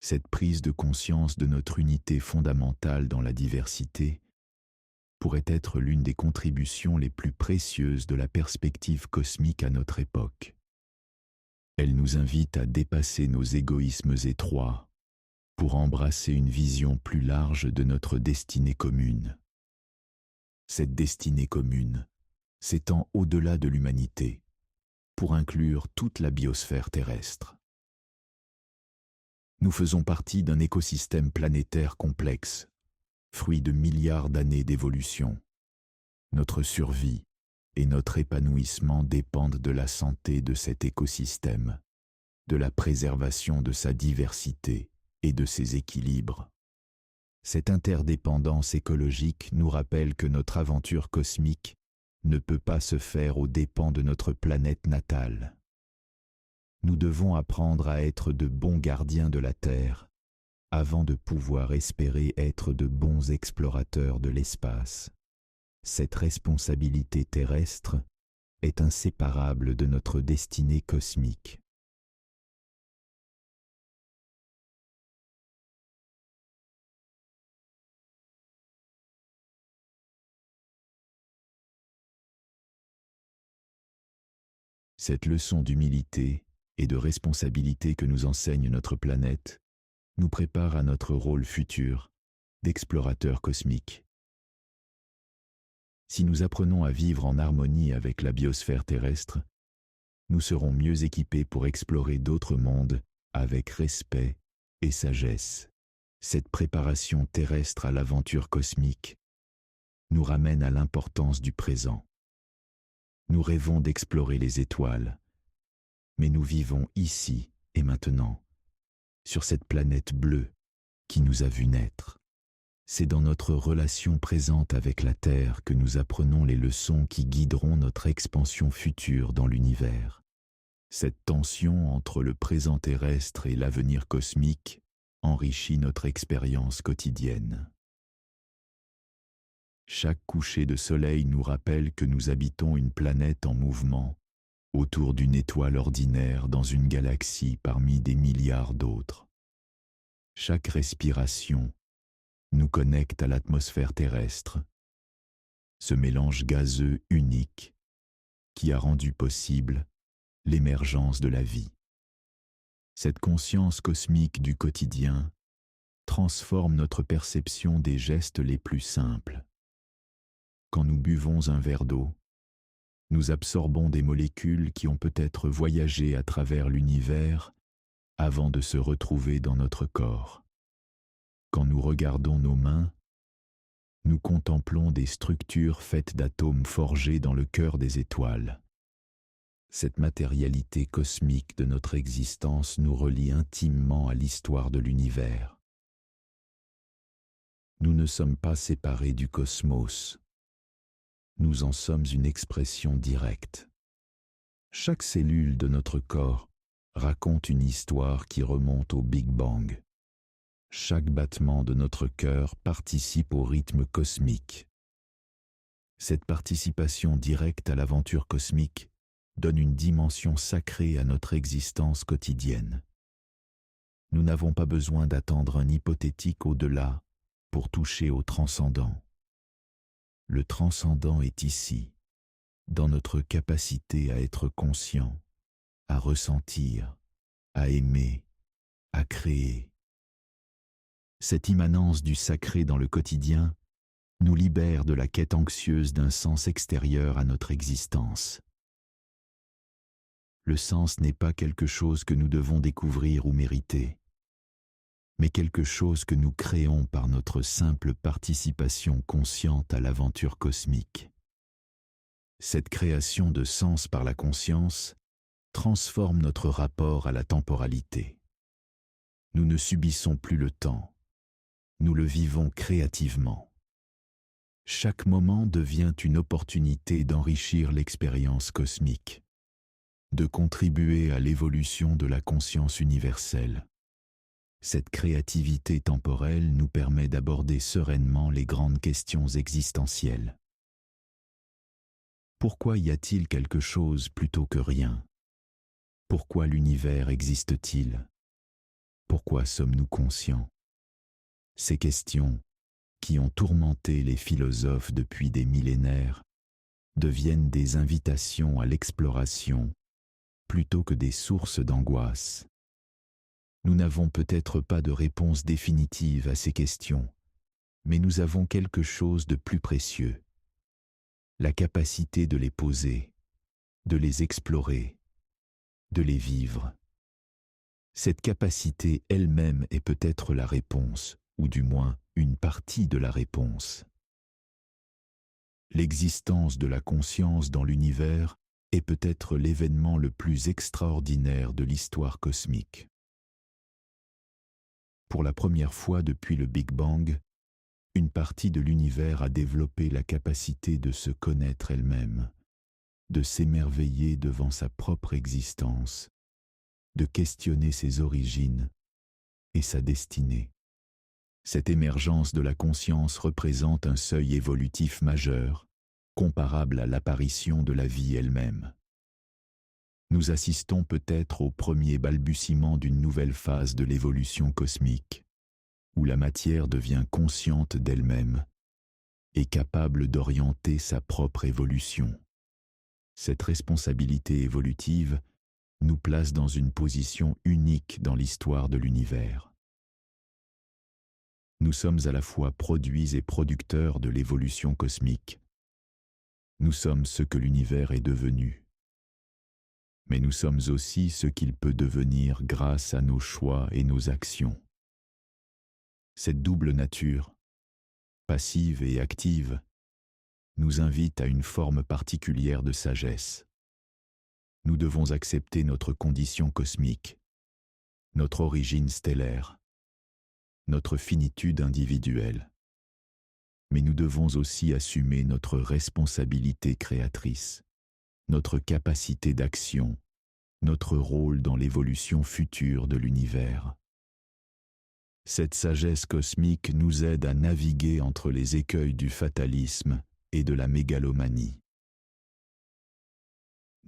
Cette prise de conscience de notre unité fondamentale dans la diversité pourrait être l'une des contributions les plus précieuses de la perspective cosmique à notre époque. Elle nous invite à dépasser nos égoïsmes étroits pour embrasser une vision plus large de notre destinée commune. Cette destinée commune s'étend au-delà de l'humanité pour inclure toute la biosphère terrestre. Nous faisons partie d'un écosystème planétaire complexe, fruit de milliards d'années d'évolution. Notre survie et notre épanouissement dépendent de la santé de cet écosystème, de la préservation de sa diversité et de ses équilibres. Cette interdépendance écologique nous rappelle que notre aventure cosmique ne peut pas se faire aux dépens de notre planète natale. Nous devons apprendre à être de bons gardiens de la Terre avant de pouvoir espérer être de bons explorateurs de l'espace. Cette responsabilité terrestre est inséparable de notre destinée cosmique. Cette leçon d'humilité et de responsabilité que nous enseigne notre planète nous prépare à notre rôle futur d'explorateur cosmique. Si nous apprenons à vivre en harmonie avec la biosphère terrestre, nous serons mieux équipés pour explorer d'autres mondes avec respect et sagesse. Cette préparation terrestre à l'aventure cosmique nous ramène à l'importance du présent. Nous rêvons d'explorer les étoiles, mais nous vivons ici et maintenant, sur cette planète bleue qui nous a vus naître. C'est dans notre relation présente avec la Terre que nous apprenons les leçons qui guideront notre expansion future dans l'univers. Cette tension entre le présent terrestre et l'avenir cosmique enrichit notre expérience quotidienne. Chaque coucher de soleil nous rappelle que nous habitons une planète en mouvement, autour d'une étoile ordinaire dans une galaxie parmi des milliards d'autres. Chaque respiration nous connecte à l'atmosphère terrestre, ce mélange gazeux unique qui a rendu possible l'émergence de la vie. Cette conscience cosmique du quotidien transforme notre perception des gestes les plus simples. Quand nous buvons un verre d'eau, nous absorbons des molécules qui ont peut-être voyagé à travers l'univers avant de se retrouver dans notre corps. Quand nous regardons nos mains, nous contemplons des structures faites d'atomes forgés dans le cœur des étoiles. Cette matérialité cosmique de notre existence nous relie intimement à l'histoire de l'univers. Nous ne sommes pas séparés du cosmos. Nous en sommes une expression directe. Chaque cellule de notre corps raconte une histoire qui remonte au Big Bang. Chaque battement de notre cœur participe au rythme cosmique. Cette participation directe à l'aventure cosmique donne une dimension sacrée à notre existence quotidienne. Nous n'avons pas besoin d'attendre un hypothétique au-delà pour toucher au transcendant. Le transcendant est ici, dans notre capacité à être conscient, à ressentir, à aimer, à créer. Cette immanence du sacré dans le quotidien nous libère de la quête anxieuse d'un sens extérieur à notre existence. Le sens n'est pas quelque chose que nous devons découvrir ou mériter, mais quelque chose que nous créons par notre simple participation consciente à l'aventure cosmique. Cette création de sens par la conscience transforme notre rapport à la temporalité. Nous ne subissons plus le temps, nous le vivons créativement. Chaque moment devient une opportunité d'enrichir l'expérience cosmique, de contribuer à l'évolution de la conscience universelle. Cette créativité temporelle nous permet d'aborder sereinement les grandes questions existentielles. Pourquoi y a-t-il quelque chose plutôt que rien? Pourquoi l'univers existe-t-il? Pourquoi sommes-nous conscients? Ces questions, qui ont tourmenté les philosophes depuis des millénaires, deviennent des invitations à l'exploration plutôt que des sources d'angoisse. Nous n'avons peut-être pas de réponse définitive à ces questions, mais nous avons quelque chose de plus précieux. La capacité de les poser, de les explorer, de les vivre. Cette capacité elle-même est peut-être la réponse, ou du moins une partie de la réponse. L'existence de la conscience dans l'univers est peut-être l'événement le plus extraordinaire de l'histoire cosmique. Pour la première fois depuis le Big Bang, une partie de l'univers a développé la capacité de se connaître elle-même, de s'émerveiller devant sa propre existence, de questionner ses origines et sa destinée. Cette émergence de la conscience représente un seuil évolutif majeur, comparable à l'apparition de la vie elle-même. Nous assistons peut-être au premier balbutiement d'une nouvelle phase de l'évolution cosmique, où la matière devient consciente d'elle-même et capable d'orienter sa propre évolution. Cette responsabilité évolutive nous place dans une position unique dans l'histoire de l'univers. Nous sommes à la fois produits et producteurs de l'évolution cosmique. Nous sommes ce que l'univers est devenu. Mais nous sommes aussi ce qu'il peut devenir grâce à nos choix et nos actions. Cette double nature, passive et active, nous invite à une forme particulière de sagesse. Nous devons accepter notre condition cosmique, notre origine stellaire, notre finitude individuelle. Mais nous devons aussi assumer notre responsabilité créatrice, notre capacité d'action, notre rôle dans l'évolution future de l'univers. Cette sagesse cosmique nous aide à naviguer entre les écueils du fatalisme et de la mégalomanie.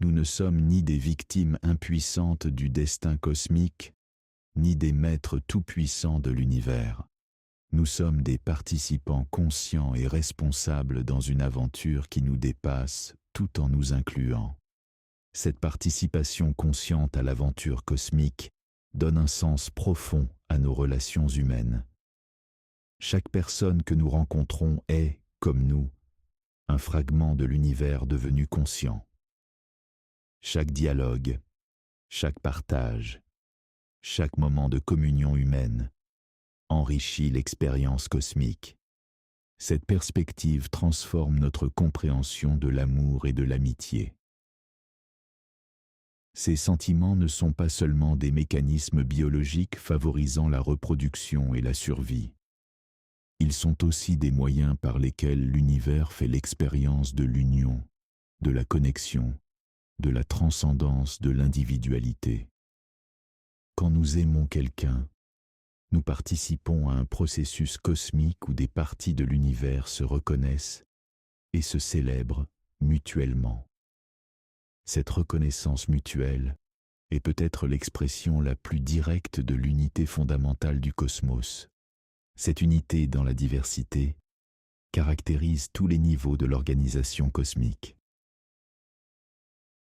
Nous ne sommes ni des victimes impuissantes du destin cosmique, ni des maîtres tout-puissants de l'univers. Nous sommes des participants conscients et responsables dans une aventure qui nous dépasse tout en nous incluant. Cette participation consciente à l'aventure cosmique donne un sens profond à nos relations humaines. Chaque personne que nous rencontrons est, comme nous, un fragment de l'univers devenu conscient. Chaque dialogue, chaque partage, chaque moment de communion humaine enrichit l'expérience cosmique. Cette perspective transforme notre compréhension de l'amour et de l'amitié. Ces sentiments ne sont pas seulement des mécanismes biologiques favorisant la reproduction et la survie. Ils sont aussi des moyens par lesquels l'univers fait l'expérience de l'union, de la connexion, de la transcendance de l'individualité. Quand nous aimons quelqu'un, nous participons à un processus cosmique où des parties de l'univers se reconnaissent et se célèbrent mutuellement. Cette reconnaissance mutuelle est peut-être l'expression la plus directe de l'unité fondamentale du cosmos. Cette unité dans la diversité caractérise tous les niveaux de l'organisation cosmique.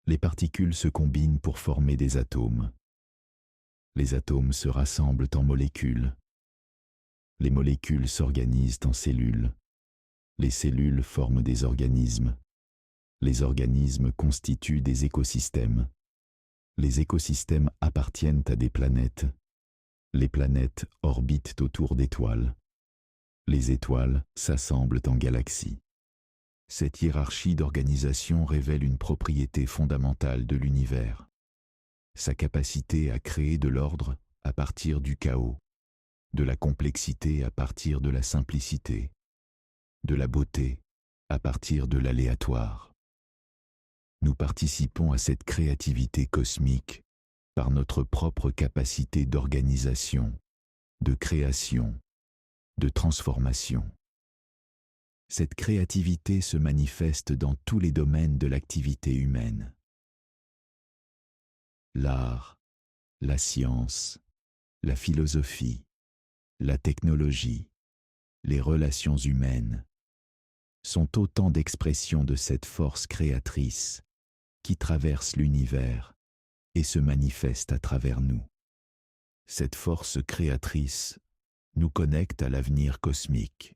Les particules se combinent pour former des atomes. Les atomes se rassemblent en molécules. Les molécules s'organisent en cellules. Les cellules forment des organismes. Les organismes constituent des écosystèmes. Les écosystèmes appartiennent à des planètes. Les planètes orbitent autour d'étoiles. Les étoiles s'assemblent en galaxies. Cette hiérarchie d'organisation révèle une propriété fondamentale de l'univers. Sa capacité à créer de l'ordre à partir du chaos, de la complexité à partir de la simplicité, de la beauté à partir de l'aléatoire. Nous participons à cette créativité cosmique par notre propre capacité d'organisation, de création, de transformation. Cette créativité se manifeste dans tous les domaines de l'activité humaine. L'art, la science, la philosophie, la technologie, les relations humaines sont autant d'expressions de cette force créatrice qui traverse l'univers et se manifeste à travers nous. Cette force créatrice nous connecte à l'avenir cosmique.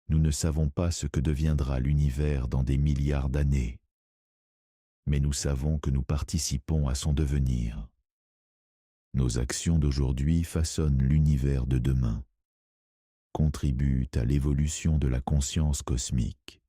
Nous ne savons pas ce que deviendra l'univers dans des milliards d'années, mais nous savons que nous participons à son devenir. Nos actions d'aujourd'hui façonnent l'univers de demain, contribuent à l'évolution de la conscience cosmique.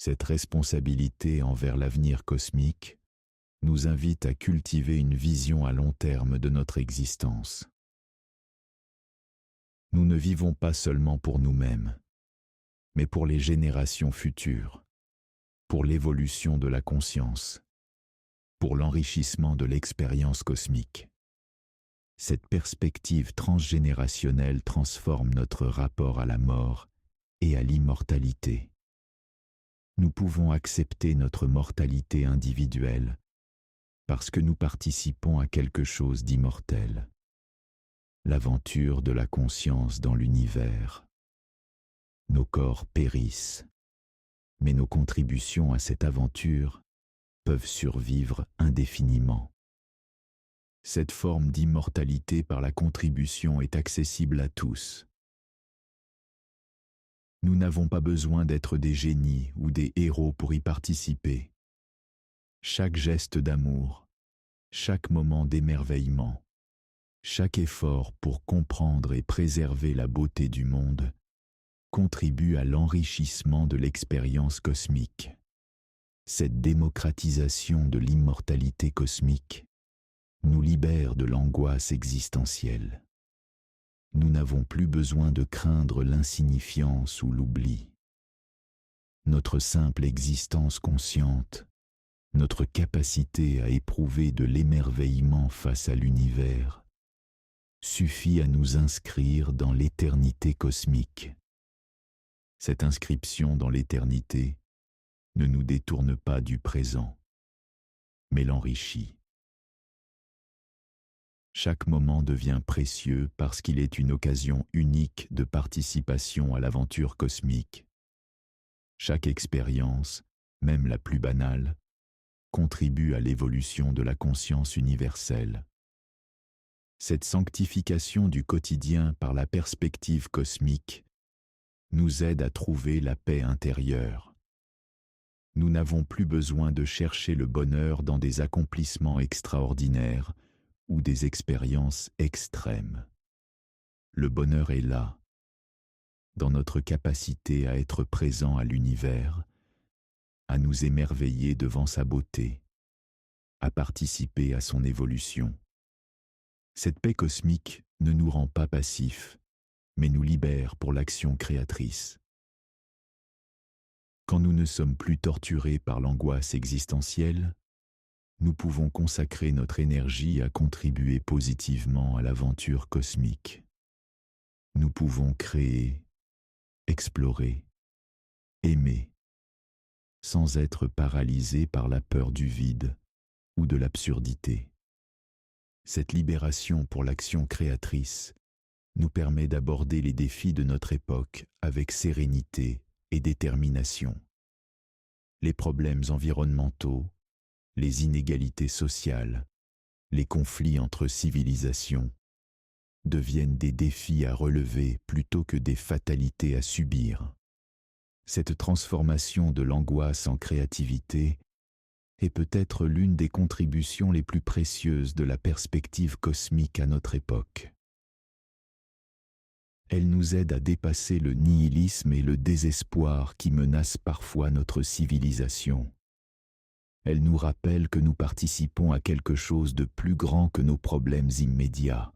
Cette responsabilité envers l'avenir cosmique nous invite à cultiver une vision à long terme de notre existence. Nous ne vivons pas seulement pour nous-mêmes, mais pour les générations futures, pour l'évolution de la conscience, pour l'enrichissement de l'expérience cosmique. Cette perspective transgénérationnelle transforme notre rapport à la mort et à l'immortalité. Nous pouvons accepter notre mortalité individuelle parce que nous participons à quelque chose d'immortel, l'aventure de la conscience dans l'univers. Nos corps périssent, mais nos contributions à cette aventure peuvent survivre indéfiniment. Cette forme d'immortalité par la contribution est accessible à tous. Nous n'avons pas besoin d'être des génies ou des héros pour y participer. Chaque geste d'amour, chaque moment d'émerveillement, chaque effort pour comprendre et préserver la beauté du monde contribue à l'enrichissement de l'expérience cosmique. Cette démocratisation de l'immortalité cosmique nous libère de l'angoisse existentielle. Nous n'avons plus besoin de craindre l'insignifiance ou l'oubli. Notre simple existence consciente, notre capacité à éprouver de l'émerveillement face à l'univers, suffit à nous inscrire dans l'éternité cosmique. Cette inscription dans l'éternité ne nous détourne pas du présent, mais l'enrichit. Chaque moment devient précieux parce qu'il est une occasion unique de participation à l'aventure cosmique. Chaque expérience, même la plus banale, contribue à l'évolution de la conscience universelle. Cette sanctification du quotidien par la perspective cosmique nous aide à trouver la paix intérieure. Nous n'avons plus besoin de chercher le bonheur dans des accomplissements extraordinaires ou des expériences extrêmes. Le bonheur est là, dans notre capacité à être présent à l'univers, à nous émerveiller devant sa beauté, à participer à son évolution. Cette paix cosmique ne nous rend pas passifs, mais nous libère pour l'action créatrice. Quand nous ne sommes plus torturés par l'angoisse existentielle, nous pouvons consacrer notre énergie à contribuer positivement à l'aventure cosmique. Nous pouvons créer, explorer, aimer, sans être paralysés par la peur du vide ou de l'absurdité. Cette libération pour l'action créatrice nous permet d'aborder les défis de notre époque avec sérénité et détermination. Les problèmes environnementaux, les inégalités sociales, les conflits entre civilisations deviennent des défis à relever plutôt que des fatalités à subir. Cette transformation de l'angoisse en créativité est peut-être l'une des contributions les plus précieuses de la perspective cosmique à notre époque. Elle nous aide à dépasser le nihilisme et le désespoir qui menacent parfois notre civilisation. Elle nous rappelle que nous participons à quelque chose de plus grand que nos problèmes immédiats.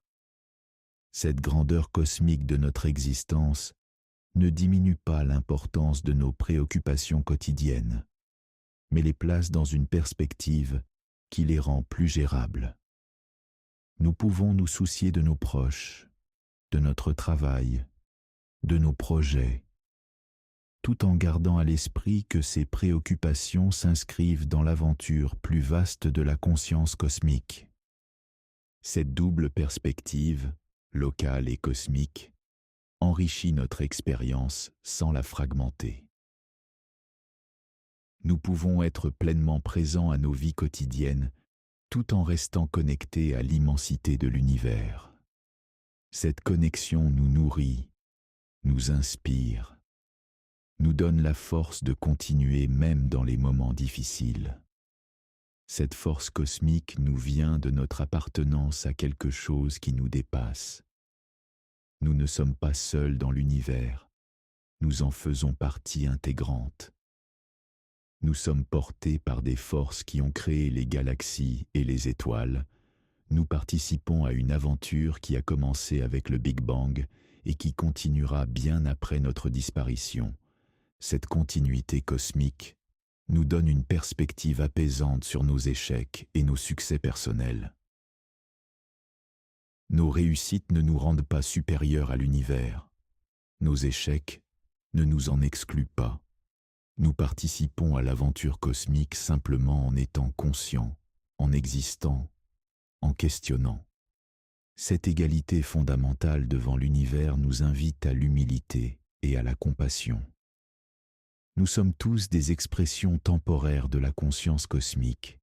Cette grandeur cosmique de notre existence ne diminue pas l'importance de nos préoccupations quotidiennes, mais les place dans une perspective qui les rend plus gérables. Nous pouvons nous soucier de nos proches, de notre travail, de nos projets, tout en gardant à l'esprit que ces préoccupations s'inscrivent dans l'aventure plus vaste de la conscience cosmique. Cette double perspective, locale et cosmique, enrichit notre expérience sans la fragmenter. Nous pouvons être pleinement présents à nos vies quotidiennes tout en restant connectés à l'immensité de l'univers. Cette connexion nous nourrit, nous inspire, nous donne la force de continuer même dans les moments difficiles. Cette force cosmique nous vient de notre appartenance à quelque chose qui nous dépasse. Nous ne sommes pas seuls dans l'univers, nous en faisons partie intégrante. Nous sommes portés par des forces qui ont créé les galaxies et les étoiles. Nous participons à une aventure qui a commencé avec le Big Bang et qui continuera bien après notre disparition. Cette continuité cosmique nous donne une perspective apaisante sur nos échecs et nos succès personnels. Nos réussites ne nous rendent pas supérieurs à l'univers. Nos échecs ne nous en excluent pas. Nous participons à l'aventure cosmique simplement en étant conscients, en existant, en questionnant. Cette égalité fondamentale devant l'univers nous invite à l'humilité et à la compassion. Nous sommes tous des expressions temporaires de la conscience cosmique,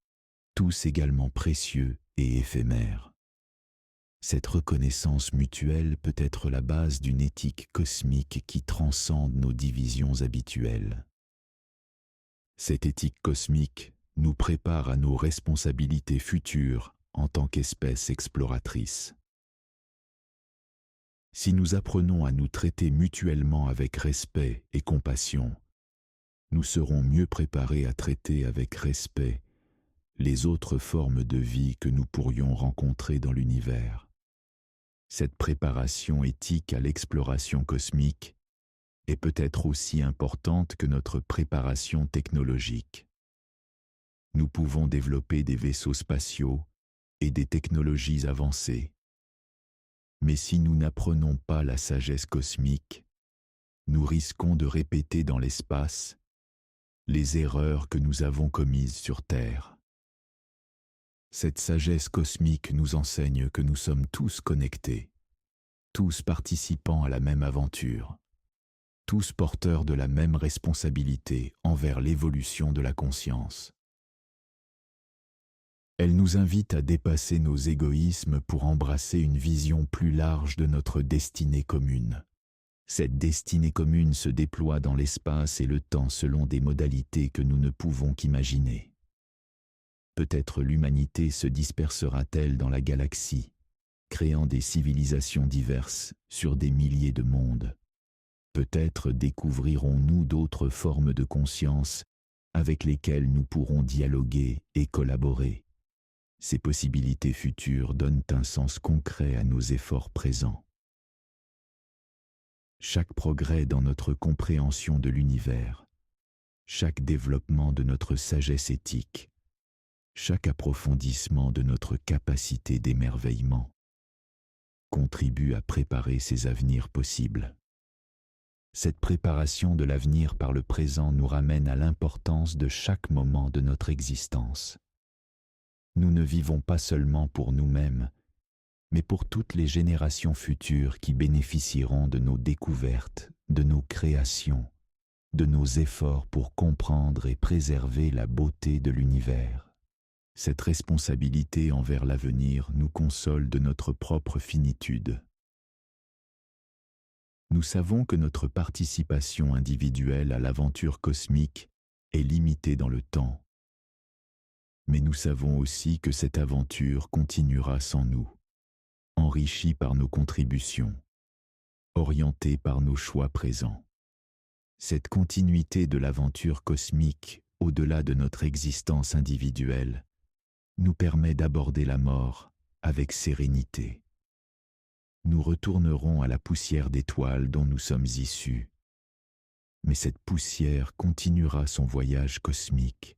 tous également précieux et éphémères. Cette reconnaissance mutuelle peut être la base d'une éthique cosmique qui transcende nos divisions habituelles. Cette éthique cosmique nous prépare à nos responsabilités futures en tant qu'espèce exploratrice. Si nous apprenons à nous traiter mutuellement avec respect et compassion, nous serons mieux préparés à traiter avec respect les autres formes de vie que nous pourrions rencontrer dans l'univers. Cette préparation éthique à l'exploration cosmique est peut-être aussi importante que notre préparation technologique. Nous pouvons développer des vaisseaux spatiaux et des technologies avancées. Mais si nous n'apprenons pas la sagesse cosmique, nous risquons de répéter dans l'espace les erreurs que nous avons commises sur Terre. Cette sagesse cosmique nous enseigne que nous sommes tous connectés, tous participants à la même aventure, tous porteurs de la même responsabilité envers l'évolution de la conscience. Elle nous invite à dépasser nos égoïsmes pour embrasser une vision plus large de notre destinée commune. Cette destinée commune se déploie dans l'espace et le temps selon des modalités que nous ne pouvons qu'imaginer. Peut-être l'humanité se dispersera-t-elle dans la galaxie, créant des civilisations diverses sur des milliers de mondes. Peut-être découvrirons-nous d'autres formes de conscience avec lesquelles nous pourrons dialoguer et collaborer. Ces possibilités futures donnent un sens concret à nos efforts présents. Chaque progrès dans notre compréhension de l'univers, chaque développement de notre sagesse éthique, chaque approfondissement de notre capacité d'émerveillement contribue à préparer ces avenirs possibles. Cette préparation de l'avenir par le présent nous ramène à l'importance de chaque moment de notre existence. Nous ne vivons pas seulement pour nous-mêmes, mais pour toutes les générations futures qui bénéficieront de nos découvertes, de nos créations, de nos efforts pour comprendre et préserver la beauté de l'univers. Cette responsabilité envers l'avenir nous console de notre propre finitude. Nous savons que notre participation individuelle à l'aventure cosmique est limitée dans le temps. Mais nous savons aussi que cette aventure continuera sans nous, enrichie par nos contributions, orientée par nos choix présents. Cette continuité de l'aventure cosmique, au-delà de notre existence individuelle, nous permet d'aborder la mort avec sérénité. Nous retournerons à la poussière d'étoiles dont nous sommes issus. Mais cette poussière continuera son voyage cosmique,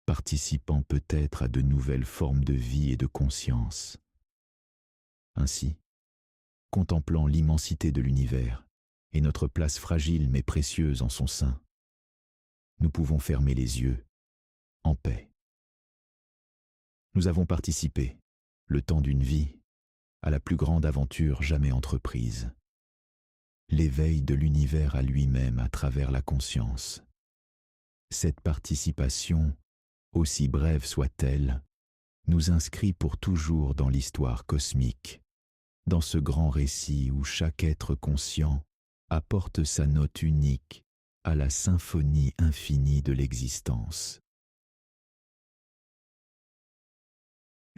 participant peut-être à de nouvelles formes de vie et de conscience. Ainsi, contemplant l'immensité de l'univers et notre place fragile mais précieuse en son sein, nous pouvons fermer les yeux, en paix. Nous avons participé, le temps d'une vie, à la plus grande aventure jamais entreprise. L'éveil de l'univers à lui-même à travers la conscience. Cette participation, aussi brève soit-elle, nous inscrit pour toujours dans l'histoire cosmique, dans ce grand récit où chaque être conscient apporte sa note unique à la symphonie infinie de l'existence.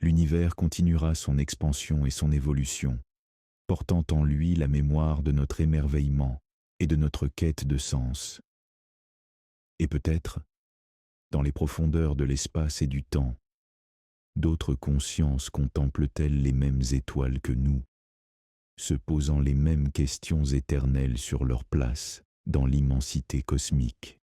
L'univers continuera son expansion et son évolution, portant en lui la mémoire de notre émerveillement et de notre quête de sens. Et peut-être, dans les profondeurs de l'espace et du temps, d'autres consciences contemplent-elles les mêmes étoiles que nous, se posant les mêmes questions éternelles sur leur place dans l'immensité cosmique?